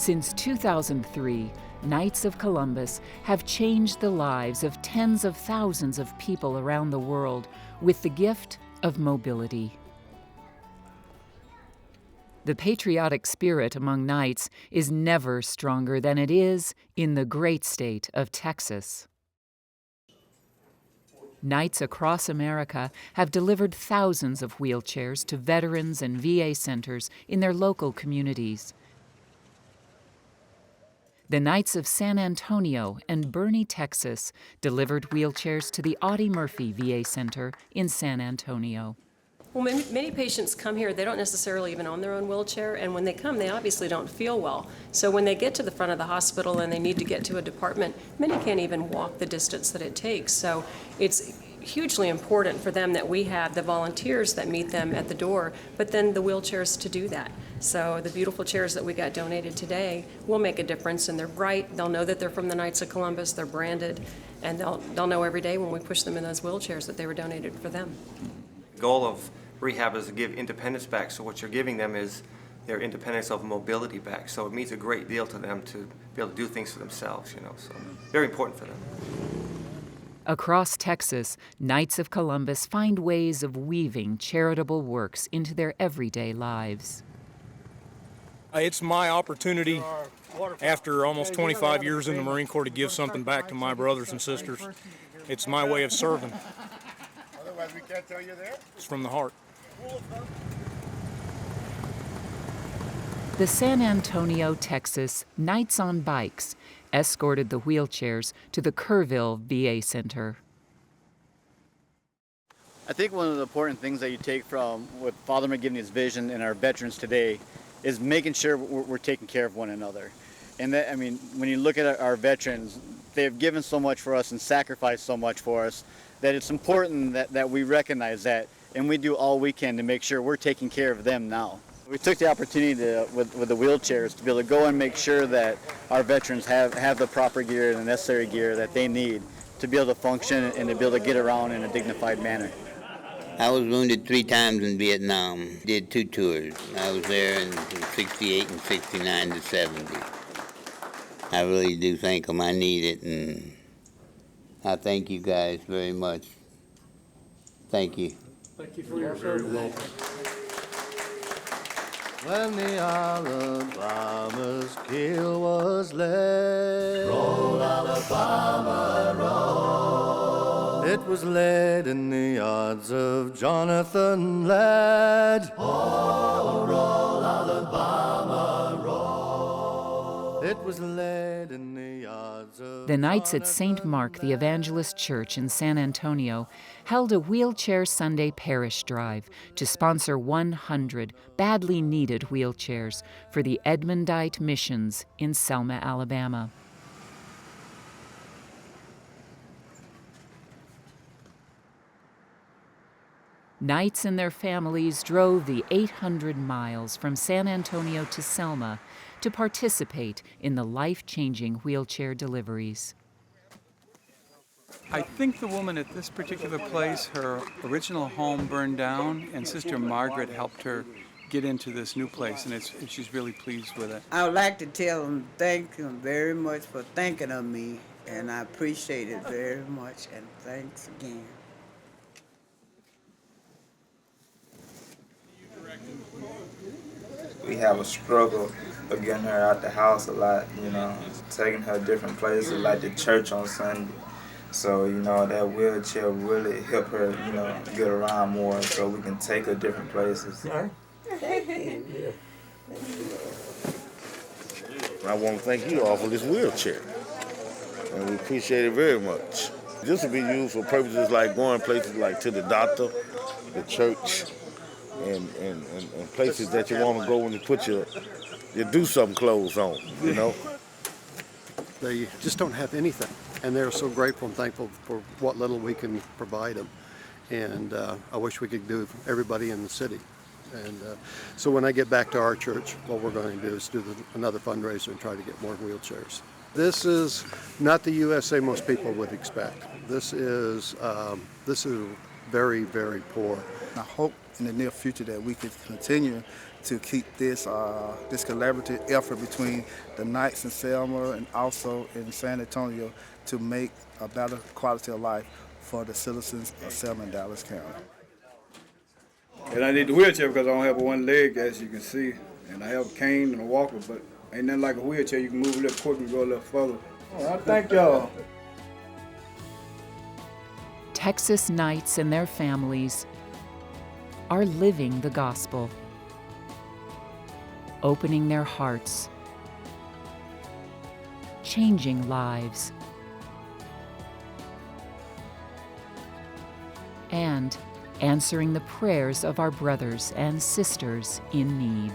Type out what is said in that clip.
Since 2003, Knights of Columbus have changed the lives of tens of thousands of people around the world with the gift of mobility. The patriotic spirit among Knights is never stronger than it is in the great state of Texas. Knights across America have delivered thousands of wheelchairs to veterans and VA centers in their local communities. The Knights of San Antonio and Boerne, Texas, delivered wheelchairs to the Audie Murphy VA Center in San Antonio. Well, many patients come here, they don't necessarily even own their own wheelchair, and when they come, they obviously don't feel well. So when they get to the front of the hospital and they need to get to a department, many can't even walk the distance that it takes. So it's hugely important for them that we have the volunteers that meet them at the door, but then the wheelchairs to do that. So the beautiful chairs that we got donated today will make a difference, and they're bright. They'll know that they're from the Knights of Columbus, they're branded, and they'll know every day when we push them in those wheelchairs that they were donated for them. The goal of rehab is to give independence back, so what you're giving them is their independence of mobility back. So it means a great deal to them to be able to do things for themselves, so very important for them. Across Texas, Knights of Columbus find ways of weaving charitable works into their everyday lives. It's my opportunity after almost 25 years in the Marine Corps to give something back to my brothers and sisters. It's my way of serving. Otherwise we can't tell you there. It's from the heart. The San Antonio, Texas Knights on Bikes escorted the wheelchairs to the Kerrville VA Center. I think one of the important things that you take from what Father McGivney's vision and our veterans today is making sure we're taking care of one another. And that, I mean, when you look at our veterans, they have given so much for us and sacrificed so much for us that it's important that we recognize that and we do all we can to make sure we're taking care of them now. We took the opportunity with the wheelchairs to be able to go and make sure that our veterans have the proper gear and the necessary gear that they need to be able to function and to be able to get around in a dignified manner. I was wounded 3 times in Vietnam. Did 2 tours. I was there in 68 and 69 to 70. I really do thank them. I need it, and I thank you guys very much. Thank you. Thank you for your service. Very welcome. When the Alabama's keel was laid, roll, Alabama, roll. It was laid in the yards of Jonathan Ladd. Oh, roll, Alabama, roll. It was laid in the yards of The Knights at St. Mark the Evangelist Church in San Antonio held a Wheelchair Sunday parish drive to sponsor 100 badly needed wheelchairs for the Edmondite Missions in Selma, Alabama. Knights and their families drove the 800 miles from San Antonio to Selma to participate in the life-changing wheelchair deliveries. I think the woman at this particular place, her original home burned down, and Sister Margaret helped her get into this new place, and she's really pleased with it. I would like to tell them thank them very much for thinking of me, and I appreciate it very much, and thanks again. We have a struggle of getting her out the house a lot, taking her different places like the church on Sunday. So, that wheelchair really help her, get around more so we can take her different places. I want to thank you all for this wheelchair, and we appreciate it very much. This will be used for purposes like going places like to the doctor, the church, and places that you want to go when you put your do something clothes on, They just don't have anything, and they're so grateful and thankful for what little we can provide them. And I wish we could do everybody in the city. And so when I get back to our church, what we're going to do is do another fundraiser and try to get more wheelchairs. This is not the USA most people would expect. This is very, very poor. I hope in the near future that we could continue to keep this this collaborative effort between the Knights in Selma and also in San Antonio to make a better quality of life for the citizens of Selma and Dallas County. And I need the wheelchair because I don't have one leg, as you can see, and I have a cane and a walker, but ain't nothing like a wheelchair. You can move a little quicker and go a little further. Oh, I thank y'all. Texas Knights and their families are living the gospel, opening their hearts, changing lives, and answering the prayers of our brothers and sisters in need.